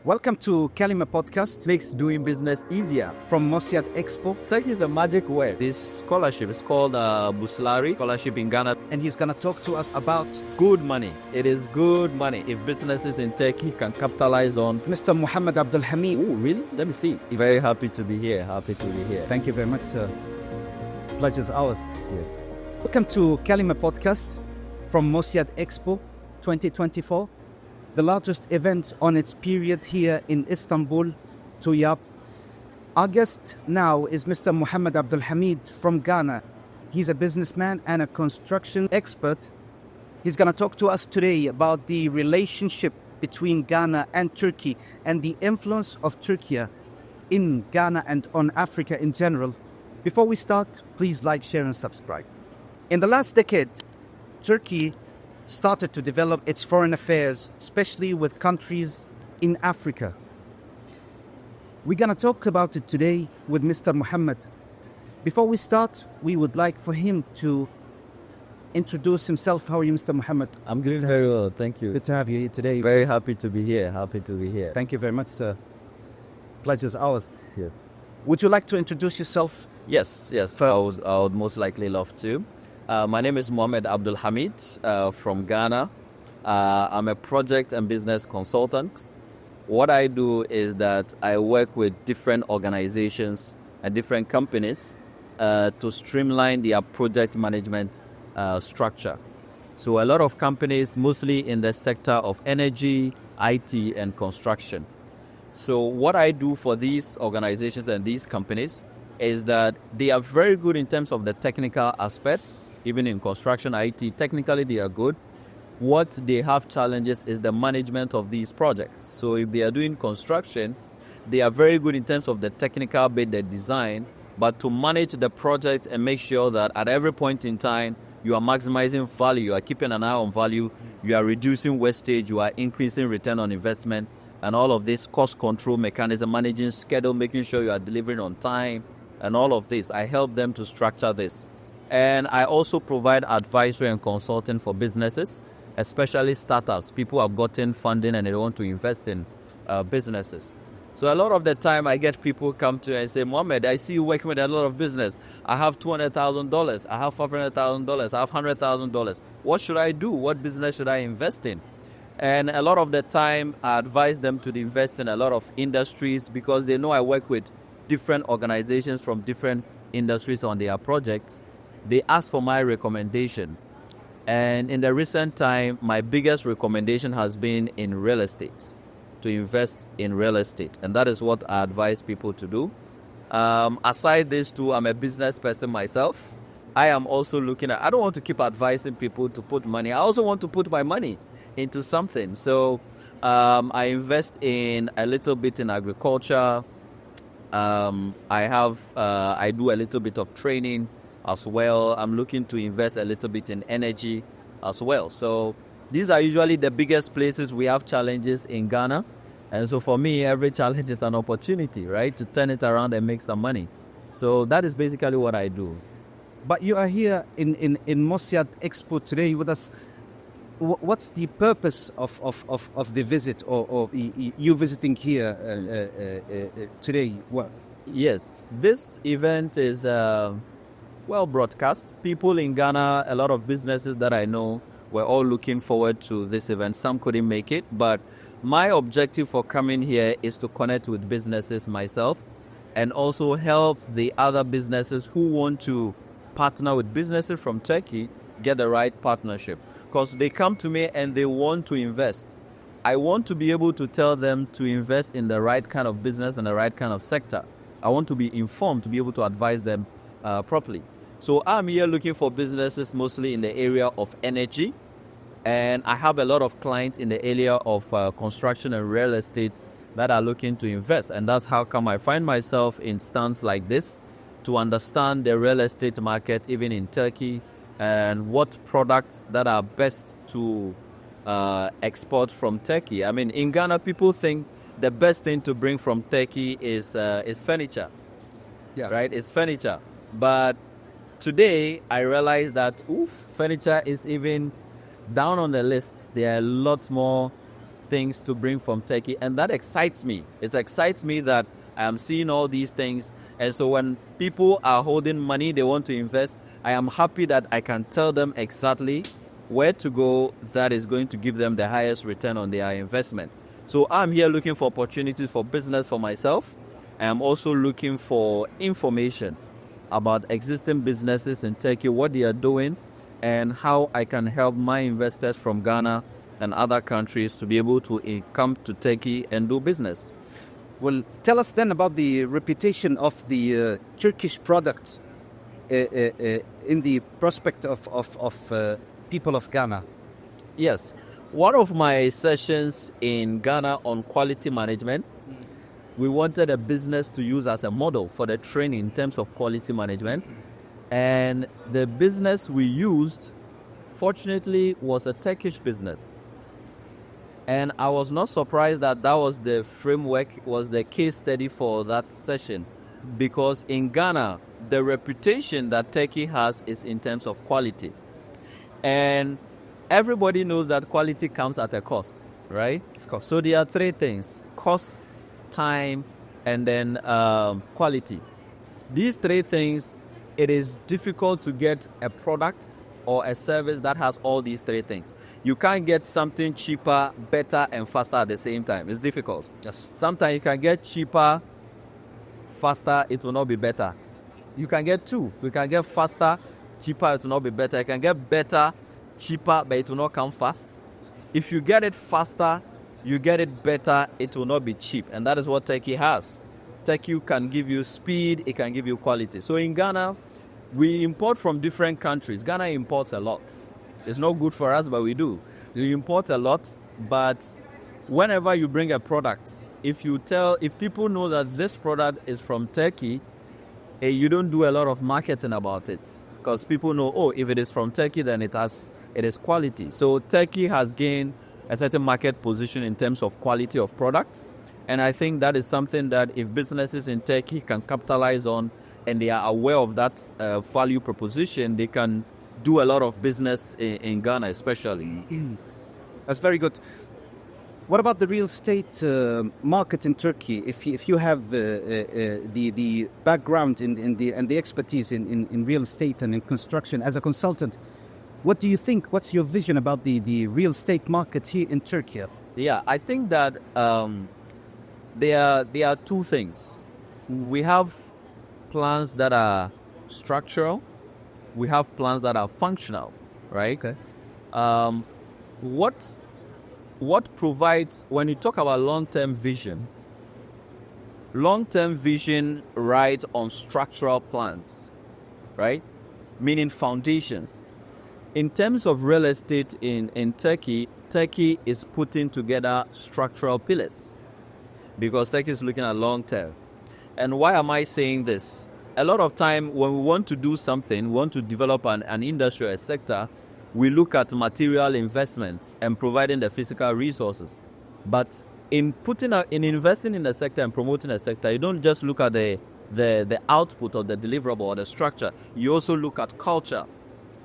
Welcome to Kelime Podcast Makes doing business easier. from Mosiat Expo, Turkey is a magic word. This scholarship is called Buslari Scholarship in Ghana. and he's going to talk to us about Good money. It is good money. If businesses in Turkey can capitalize on. Mr. Muhammad Abdul Hamid. Oh, really? Let me see. Very happy to be here. Thank you very much, sir. Pleasure's ours. Yes. Welcome to Kelime Podcast from Mosiat Expo 2024, the largest event on its period here in Istanbul, Tuyap. Our guest now is Mr. Muhammad Abdul Hamid from Ghana. He's a businessman and a construction expert. He's going to talk to us today about the relationship between Ghana and Turkey and the influence of Turkey in Ghana and on Africa in general. Before we start, please like, share, and subscribe. In the last decade, Turkey started to develop its foreign affairs, especially with countries in Africa. We're going to talk about it today with Mr. Muhammad. Before we start, we would like for him to introduce himself. How are you, Mr. Muhammad? I'm doing very well. Thank you. Good to have you here today. Very happy to be here. Thank you very much, sir. Pleasure's ours. Yes. Would you like to introduce yourself? Yes. First. I would most likely love to. My name is Mohamed Abdul Hamid from Ghana. I'm a project and business consultant. What I do is that I work with different organizations and different companies to streamline their project management structure. So a lot of companies, mostly in the sector of energy, IT, and construction. So what I do for these organizations and these companies is that they are very good in terms of the technical aspect. Even in construction, IT, technically they are good. What they have challenges is the management of these projects. So if they are doing construction, they are very good in terms of the technical bit, the design, but to manage the project and make sure that at every point in time, you are maximizing value, you are keeping an eye on value, you are reducing wastage, you are increasing return on investment, and all of this cost control mechanism, managing schedule, making sure you are delivering on time, and all of this. I help them to structure this. And I also provide advisory and consulting for businesses, especially startups. People have gotten funding and they want to invest in businesses. So a lot of the time I get people come to me and say, Mohammed, I see you working with a lot of business. I have $200,000. I have $500,000. I have $100,000. What should I do? What business should I invest in? And a lot of the time I advise them to invest in a lot of industries because they know I work with different organizations from different industries on their projects. They ask for my recommendation. And in the recent time, my biggest recommendation has been in real estate, to invest in real estate. And that is what I advise people to do. Aside these two, I'm a business person myself. I am also I don't want to keep advising people to put money. I also want to put my money into something. So I invest in a little bit in agriculture. I do a little bit of training as well. I'm looking to invest a little bit in energy as well. So these are usually the biggest places we have challenges in Ghana. And so for me, every challenge is an opportunity, right? To turn it around and make some money. So that is basically what I do. But you are here in Mosiat Expo today with us. What's the purpose of the visit or you visiting here today? What? Yes, this event is well broadcast. People in Ghana, a lot of businesses that I know, were all looking forward to this event. Some couldn't make it, but my objective for coming here is to connect with businesses myself and also help the other businesses who want to partner with businesses from Turkey get the right partnership. Because they come to me and they want to invest. I want to be able to tell them to invest in the right kind of business and the right kind of sector. I want to be informed to be able to advise them properly. So I'm here looking for businesses mostly in the area of energy. And I have a lot of clients in the area of construction and real estate that are looking to invest. And that's how come I find myself in stands like this to understand the real estate market, even in Turkey, and what products that are best to export from Turkey. I mean, in Ghana, people think the best thing to bring from Turkey is furniture. Yeah. Right? It's furniture. But today, I realize that furniture is even down on the list. There are a lot more things to bring from Turkey, and that excites me. It excites me that I am seeing all these things, and so when people are holding money, they want to invest, I am happy that I can tell them exactly where to go that is going to give them the highest return on their investment. So I'm here looking for opportunities for business for myself. I am also looking for information about existing businesses in Turkey, what they are doing, and how I can help my investors from Ghana and other countries to be able to come to Turkey and do business. Well, tell us then about the reputation of the Turkish product in the prospect of people of Ghana. Yes. One of my sessions in Ghana on quality management, we wanted a business to use as a model for the training in terms of quality management. And the business we used, fortunately, was a Turkish business. And I was not surprised that that was the framework, was the case study for that session. Because in Ghana, the reputation that Turkey has is in terms of quality. And everybody knows that quality comes at a cost, right? Of course. So there are three things: cost, time, and then quality. These three things, it is difficult to get a product or a service that has all these three things. You can't get something cheaper, better, and faster at the same time. It's difficult. Yes. Sometimes you can get cheaper, faster, it will not be better. You can get two. You can get faster, cheaper, it will not be better. You can get better, cheaper, but it will not come fast. If you get it faster, you get it better, it will not be cheap. And that is what Turkey has. Turkey can give you speed, it can give you quality. So in Ghana, we import from different countries. Ghana imports a lot. It's not good for us, but we do. We import a lot, but whenever you bring a product, if people know that this product is from Turkey, you don't do a lot of marketing about it, because people know, oh, if it is from Turkey, then it is quality. So Turkey has gained a certain market position in terms of quality of product, and I think that is something that if businesses in Turkey can capitalize on, and they are aware of that value proposition, they can do a lot of business in Ghana, especially. That's very good. What about the real estate market in Turkey? If you have the background and the expertise in real estate and in construction as a consultant, what do you think? What's your vision about the real estate market here in Turkey? Yeah, I think that there are two things. We have plans that are structural. We have plans that are functional, right? Okay. What provides, when you talk about long-term vision rides on structural plans, right? Meaning foundations. In terms of real estate in Turkey, Turkey is putting together structural pillars because Turkey is looking at long-term. And why am I saying this? A lot of time when we want to do something, we want to develop an industry, a sector, we look at material investment and providing the physical resources. But in investing in the sector and promoting the sector, you don't just look at the output of the deliverable or the structure. You also look at culture,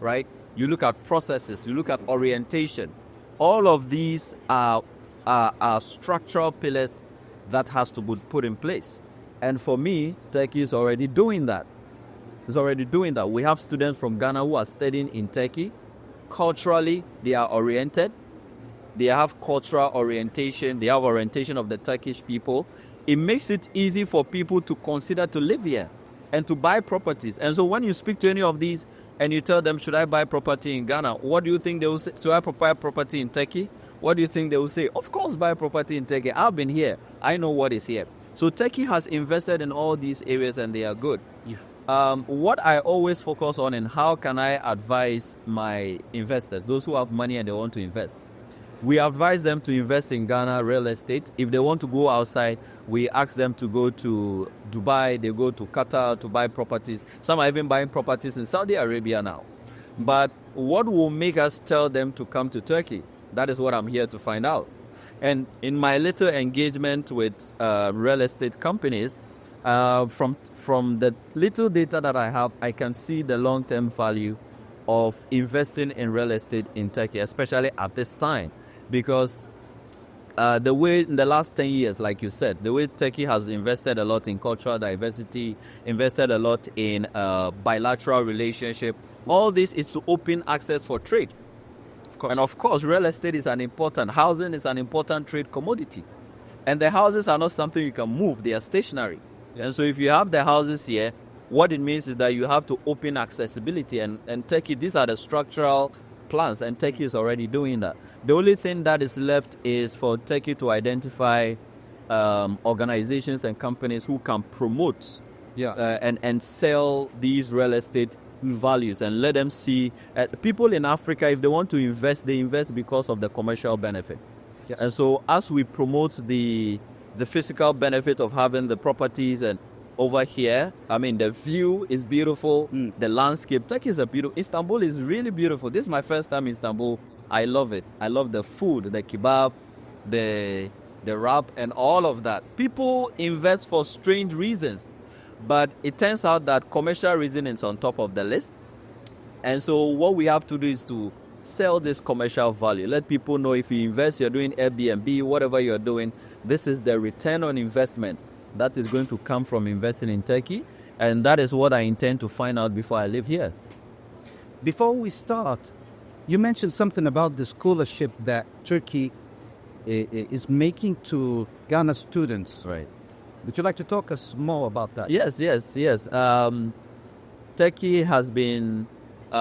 right? You look at processes, you look at orientation. All of these are structural pillars that has to be put in place. And for me, Turkey is already doing that. It's already doing that. We have students from Ghana who are studying in Turkey. Culturally, they are oriented. They have cultural orientation. They have orientation of the Turkish people. It makes it easy for people to consider to live here and to buy properties. And so when you speak to any of these and you tell them, should I buy property in Ghana? What do you think they will say? Should I buy property in Turkey? What do you think they will say? Of course, buy property in Turkey. I've been here. I know what is here. So Turkey has invested in all these areas and they are good. Yeah. What I always focus on and how can I advise my investors, those who have money and they want to invest. We advise them to invest in Ghana real estate. If they want to go outside, we ask them to go to Dubai, they go to Qatar to buy properties. Some are even buying properties in Saudi Arabia now. But what will make us tell them to come to Turkey? That is what I'm here to find out. And in my little engagement with real estate companies, from the little data that I have, I can see the long-term value of investing in real estate in Turkey, especially at this time. Because the way in the last 10 years, like you said, the way Turkey has invested a lot in cultural diversity, invested a lot in bilateral relationship, all this is to open access for trade. Of course. And of course, real estate is housing is an important trade commodity. And the houses are not something you can move, they are stationary. And so if you have the houses here, what it means is that you have to open accessibility. And Turkey, these are the structural plans, and Turkey is already doing that. The only thing that is left is for Turkey to identify organizations and companies who can promote and sell these real estate values and let them see. People in Africa, if they want to invest, they invest because of the commercial benefit. Yes. And so as we promote the physical benefit of having the properties, and over here, I mean, the view is beautiful, the landscape. Turkey is beautiful. Istanbul is really beautiful. This is my first time in Istanbul. I love it. I love the food, the kebab, the wrap, and all of that. People invest for strange reasons, but it turns out that commercial reason is on top of the list. And so what we have to do is to sell this commercial value. Let people know if you invest, you're doing Airbnb, whatever you're doing, this is the return on investment that is going to come from investing in Turkey. And that is what I intend to find out before I live here. Before we start, you mentioned something about the scholarship that Turkey is making to Ghana students. Right. Would you like to talk us more about that? Yes. Turkey has been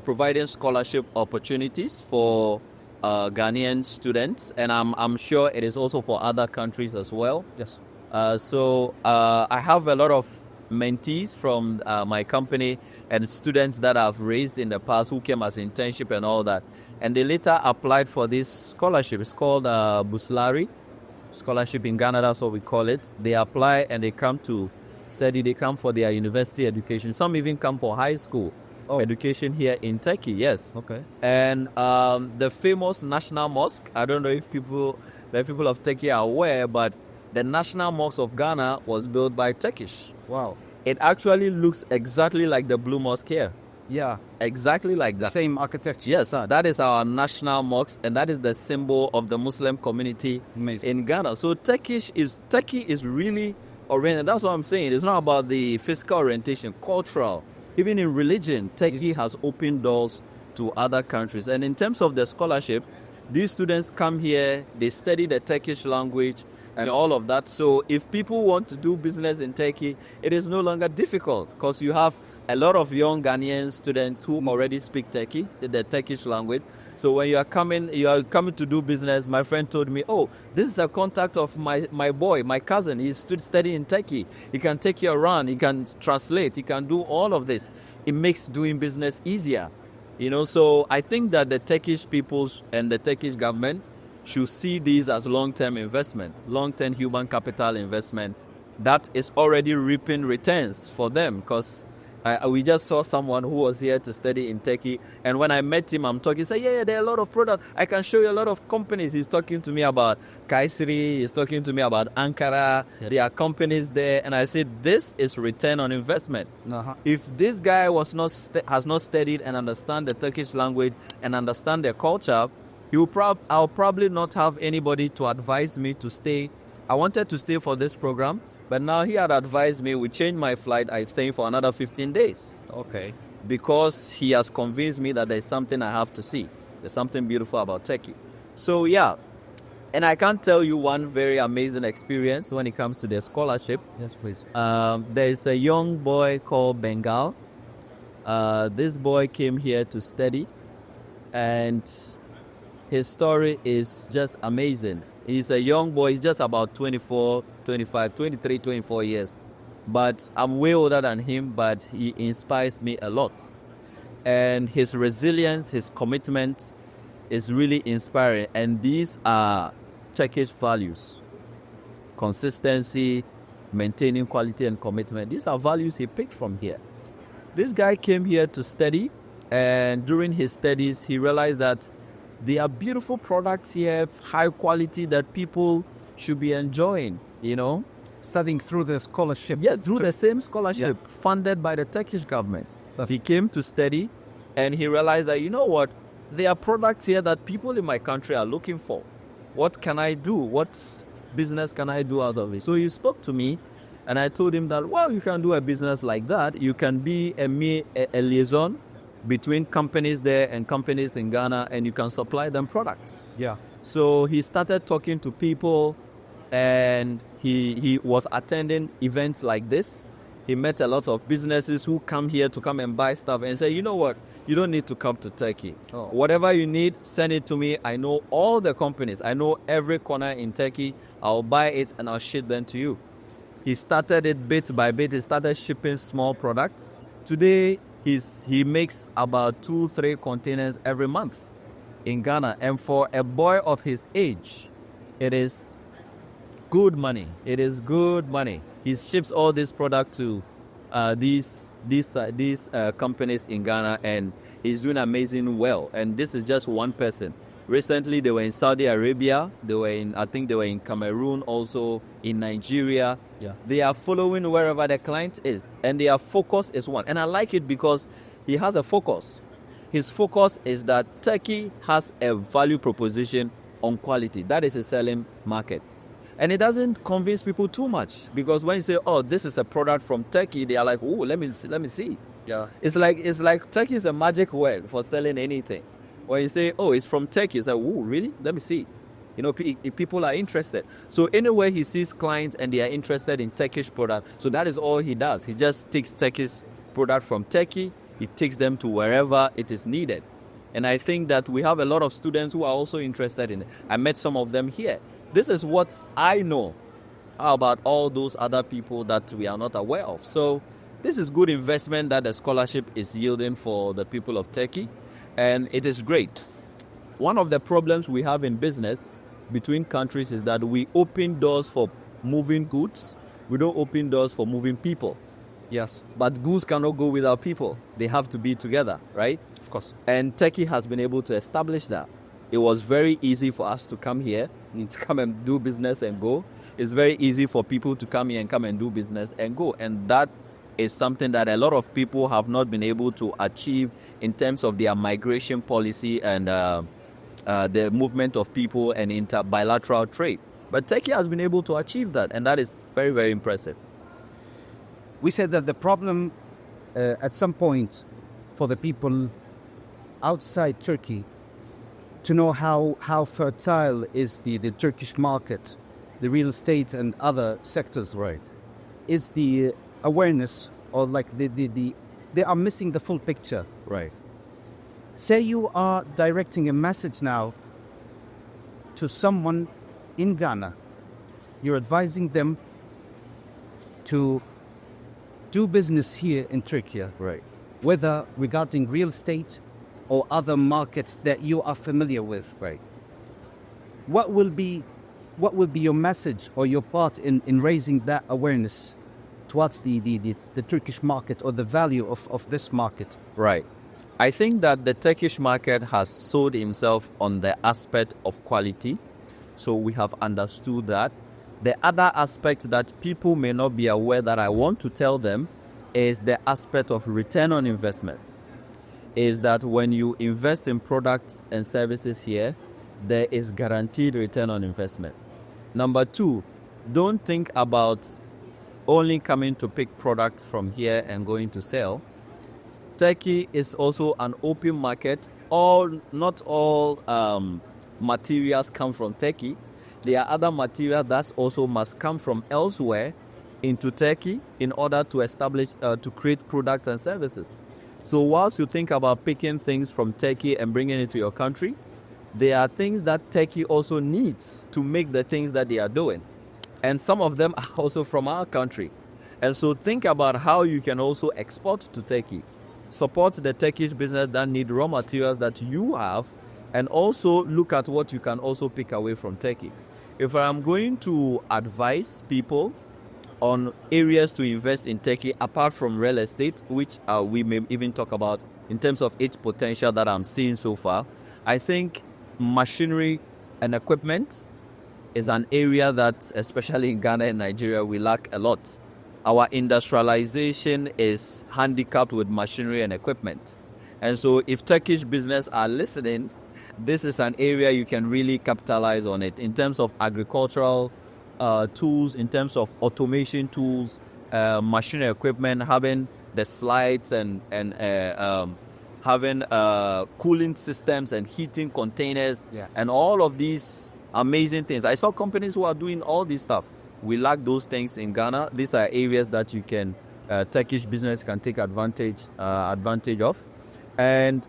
providing scholarship opportunities for Ghanaian students, and I'm sure it is also for other countries as well. Yes. So I have a lot of mentees from my company and students that I've raised in the past who came as internship and all that. And they later applied for this scholarship. It's called Buslari Scholarship in Ghana, that's what we call it. They apply and they come to study. They come for their university education. Some even come for high school education here in Turkey, yes. Okay. And the famous National Mosque, I don't know if the people of Turkey are aware, but the National Mosque of Ghana was built by Turkish. Wow. It actually looks exactly like the Blue Mosque here. Yeah. Exactly like that. Same architecture. Yes, that is our national mosque, and that is the symbol of the Muslim community in Ghana. So Turkey is really oriented. That's what I'm saying. It's not about the physical orientation, cultural. Even in religion, Turkey has opened doors to other countries. And in terms of the scholarship, these students come here, they study the Turkish language and all of that. So if people want to do business in Turkey, it is no longer difficult because you have a lot of young Ghanaian students who already speak Turkey, the Turkish language. So when you are coming to do business, my friend told me, oh, this is a contact of my boy, my cousin. He's studying in Turkey. He can take you around. He can translate. He can do all of this. It makes doing business easier. So I think that the Turkish peoples and the Turkish government should see these as long-term investment, long-term human capital investment that is already reaping returns for them because we just saw someone who was here to study in Turkey, and when I met him, I'm talking, he said, yeah, there are a lot of products. I can show you a lot of companies. He's talking to me about Kayseri. He's talking to me about Ankara. Yeah. There are companies there, and I said, this is return on investment. Uh-huh. If this guy has not studied and understand the Turkish language and understand their culture, I'll probably not have anybody to advise me to stay. I wanted to stay for this program, but now he had advised me, we changed my flight, I'm staying for another 15 days. Okay. Because he has convinced me that there's something I have to see. There's something beautiful about Turkey. So yeah, and I can't tell you one very amazing experience when it comes to their scholarship. Yes, please. There's a young boy called Bengal. This boy came here to study, and his story is just amazing. He's a young boy. He's just about 24, 25, 23, 24 years. But I'm way older than him, but he inspires me a lot. And his resilience, his commitment is really inspiring. And these are Turkish values. Consistency, maintaining quality and commitment. These are values he picked from here. This guy came here to study, and during his studies, he realized that there are beautiful products here, high quality, that people should be enjoying, Studying through the scholarship. Yeah, through the same scholarship funded by the Turkish government. He came to study, and he realized that, there are products here that people in my country are looking for. What can I do? What business can I do out of it? So he spoke to me, and I told him that, well, you can do a business like that. You can be a liaison between companies there and companies in Ghana, and you can supply them products. Yeah. So he started talking to people, and he was attending events like this. He met a lot of businesses who come here to come and buy stuff and say, you know what, you don't need to come to Turkey. Oh. Whatever you need, send it to me. I know all the companies. I know every corner in Turkey. I'll buy it and I'll ship them to you. He started it bit by bit. He started shipping small products. Today, he makes about 2-3 containers every month in Ghana. And for a boy of his age, it is good money. It is good money. He ships all this product to these companies in Ghana, and he's doing amazing well. And this is just one person. Recently, they were in Saudi Arabia. I think they were in Cameroon, also in Nigeria. Yeah. They are following wherever the client is, and their focus is one. And I like it because he has a focus. His focus is that Turkey has a value proposition on quality. That is a selling market. And it doesn't convince people too much, because when you say, oh, this is a product from Turkey, they are like, oh, let me see. Yeah. It's like Turkey is a magic word for selling anything. When you say, oh, it's from Turkey, it's like, oh, really? Let me see. People are interested. So anywhere he sees clients and they are interested in Turkish product, so that is all he does. He just takes Turkish product from Turkey, he takes them to wherever it is needed. And I think that we have a lot of students who are also interested in it. I met some of them here. This is what I know. How about all those other people that we are not aware of? So this is good investment that the scholarship is yielding for the people of Turkey, and it is great. One of the problems we have in business between countries is that we open doors for moving goods. We don't open doors for moving people. Yes. But goods cannot go without people. They have to be together, right? Of course. And Turkey has been able to establish that. It was very easy for us to come here, to come and do business and go. It's very easy for people to come here and come and do business and go. And that is something that a lot of people have not been able to achieve in terms of their migration policy and the movement of people and bilateral trade. But Turkey has been able to achieve that, and that is very, very impressive. We said that the problem at some point for the people outside Turkey to know how fertile is the Turkish market, the real estate and other sectors, right, is the awareness, or like they are missing the full picture. Right. Say you are directing a message now to someone in Ghana. You're advising them to do business here in Turkey. Right. Whether regarding real estate or other markets that you are familiar with. Right. What will be your message or your part in raising that awareness towards the Turkish market or the value of this market? Right. I think that the Turkish market has sold himself on the aspect of quality. So we have understood that. The other aspect that people may not be aware that I want to tell them is the aspect of return on investment. Is that when you invest in products and services here, there is guaranteed return on investment. Number 2, don't think about only coming to pick products from here and going to sell. Turkey is also an open market. Not all materials come from Turkey. There are other materials that also must come from elsewhere into Turkey in order to establish, to create products and services. So whilst you think about picking things from Turkey and bringing it to your country, there are things that Turkey also needs to make the things that they are doing. And some of them are also from our country. And so think about how you can also export to Turkey. Support the Turkish business that need raw materials that you have, and also look at what you can also pick away from Turkey. If I'm going to advise people on areas to invest in Turkey, apart from real estate, which we may even talk about in terms of its potential that I'm seeing so far, I think machinery and equipment is an area that, especially in Ghana and Nigeria, we lack a lot. Our industrialization is handicapped with machinery and equipment. And so if Turkish business are listening, this is an area you can really capitalize on it in terms of agricultural tools, in terms of automation tools, machinery equipment, having the slides and having cooling systems and heating containers, and all of these amazing things. I saw companies who are doing all this stuff. We lack those things in Ghana. These are areas that you can, Turkish business can take advantage of. And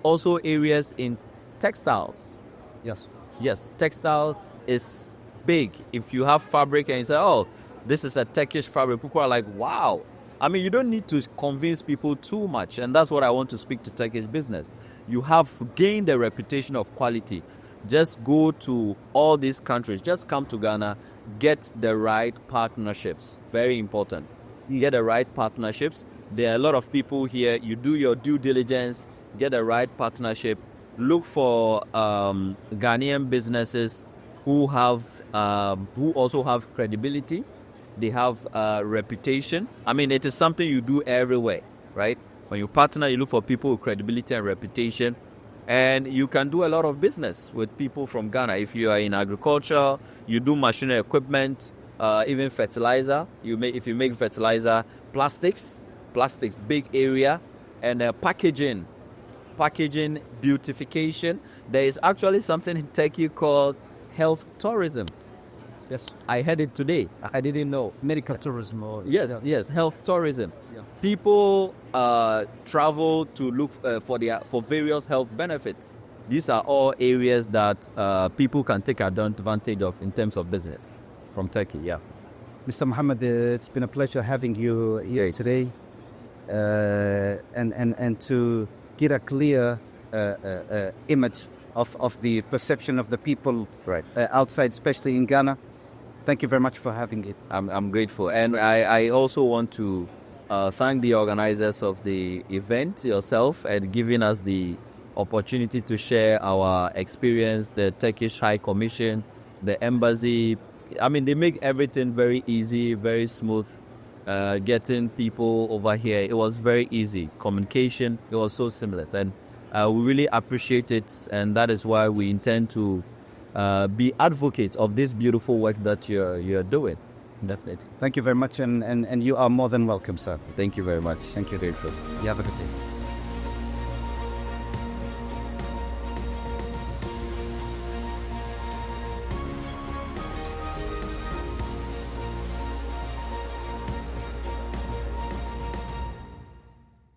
also areas in textiles. Yes, textile is big. If you have fabric and you say, oh, this is a Turkish fabric, people are like, wow. I mean, you don't need to convince people too much. And that's what I want to speak to Turkish business. You have gained a reputation of quality. Just go to all these countries. Just come to Ghana. Get the right partnerships. Very important. Get the right partnerships. There are a lot of people here. You do your due diligence. Get the right partnership. Look for Ghanaian businesses who also have credibility. They have reputation. I mean, it is something you do everywhere, right? When you partner, you look for people with credibility and reputation. And you can do a lot of business with people from Ghana. If you are in agriculture, you do machinery equipment, even fertilizer. If you make fertilizer, plastics, big area, and packaging, beautification. There is actually something in Turkey called health tourism. Yes. I heard it today. I didn't know. Medical tourism. Yes, health tourism. Yeah. People travel to look for various health benefits. These are all areas that people can take advantage of in terms of business from Turkey. Yeah. Mr. Mohammed, it's been a pleasure having you here today, and to get a clear image of the perception of the people outside, especially in Ghana. Thank you very much for having it. I'm grateful. And I also want to thank the organizers of the event, yourself, and giving us the opportunity to share our experience, the Turkish High Commission, the embassy. I mean, they make everything very easy, very smooth. Getting people over here, it was very easy. Communication, it was so seamless. And we really appreciate it. And that is why we intend to be advocates of this beautiful work that you're doing. Definitely. Thank you very much, and you are more than welcome, sir. Thank you very much. Thank you. Grateful. You have a good day.